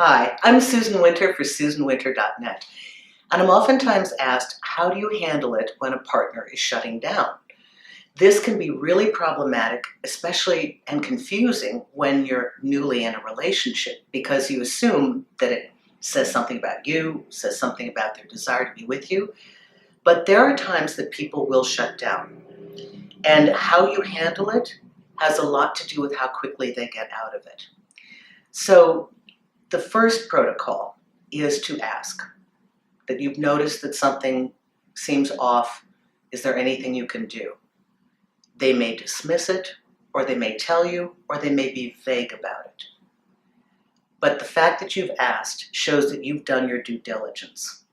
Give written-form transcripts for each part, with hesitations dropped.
Hi, I'm Susan Winter for SusanWinter.net, and I'm oftentimes asked, how do you handle it when a partner is shutting down? This can be really problematic, especially and confusing when you're newly in a relationship because you assume that it says something about you, says something about their desire to be with you, but there are times that people will shut down. And how you handle it has a lot to do with how quickly they get out of it. So the first protocol is to ask that you've noticed that something seems off. Is there anything you can do? They may dismiss it, or they may tell you, or they may be vague about it. But the fact that you've asked shows that you've done your due diligence.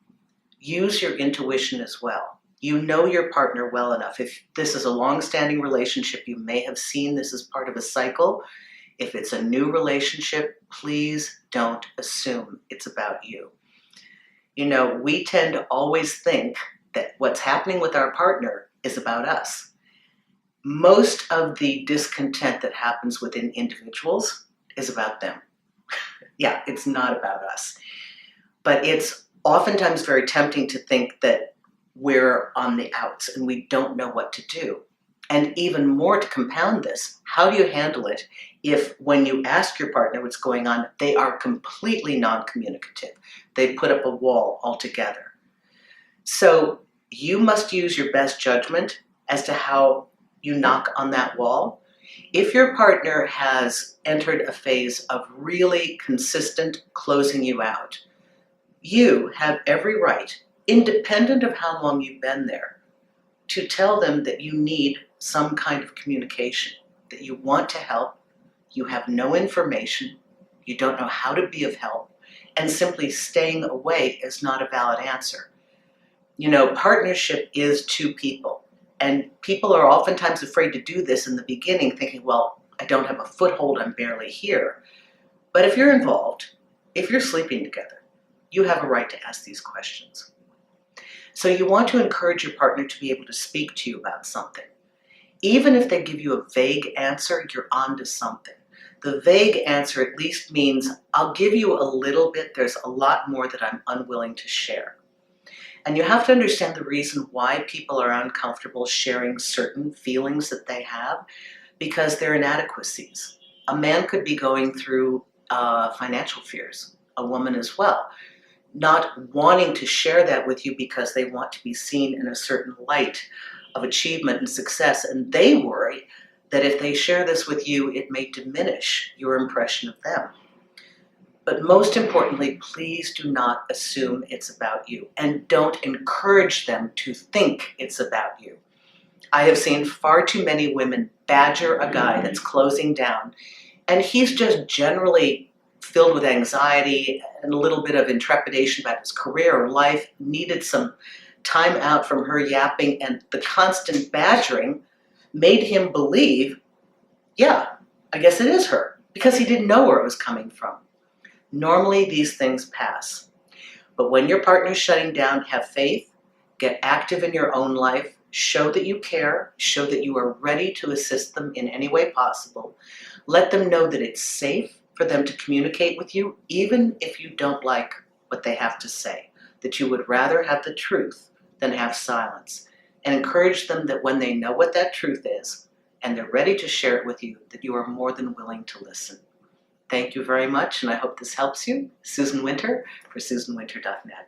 Use your intuition as well. You know your partner well enough. If this is a long-standing relationship, you may have seen this as part of a cycle. If it's a new relationship, please don't assume it's about you. You know, we tend to always think that what's happening with our partner is about us. Most of the discontent that happens within individuals is about them. Yeah, it's not about us. But it's oftentimes very tempting to think that we're on the outs and we don't know what to do. And even more to compound this, how do you handle it if when you ask your partner what's going on, they are completely non-communicative? They put up a wall altogether. So you must use your best judgment as to how you knock on that wall. If your partner has entered a phase of really consistent closing you out, you have every right, independent of how long you've been there, to tell them that you need some kind of communication, that you want to help, you have no information, you don't know how to be of help, and simply staying away is not a valid answer. You know, partnership is two people, and people are oftentimes afraid to do this in the beginning, thinking, well, I don't have a foothold, I'm barely here. But if you're involved, if you're sleeping together, you have a right to ask these questions. So you want to encourage your partner to be able to speak to you about something. Even if they give you a vague answer, you're onto something. The vague answer at least means, I'll give you a little bit, there's a lot more that I'm unwilling to share. And you have to understand the reason why people are uncomfortable sharing certain feelings that they have, because they're inadequacies. A man could be going through financial fears, a woman as well, not wanting to share that with you because they want to be seen in a certain light of achievement and success, and they worry that if they share this with you, it may diminish your impression of them. But most importantly, please do not assume it's about you, and don't encourage them to think it's about you. I have seen far too many women badger a guy that's closing down, and he's just generally filled with anxiety and a little bit of intrepidation about his career or life, needed some time out from her yapping, and the constant badgering made him believe, yeah, I guess it is her, because he didn't know where it was coming from. Normally these things pass. But when your partner's shutting down, have faith, get active in your own life, show that you care, show that you are ready to assist them in any way possible. Let them know that it's safe for them to communicate with you, even if you don't like what they have to say, that you would rather have the truth than have silence. And encourage them that when they know what that truth is, and they're ready to share it with you, that you are more than willing to listen. Thank you very much, and I hope this helps you. Susan Winter for SusanWinter.net.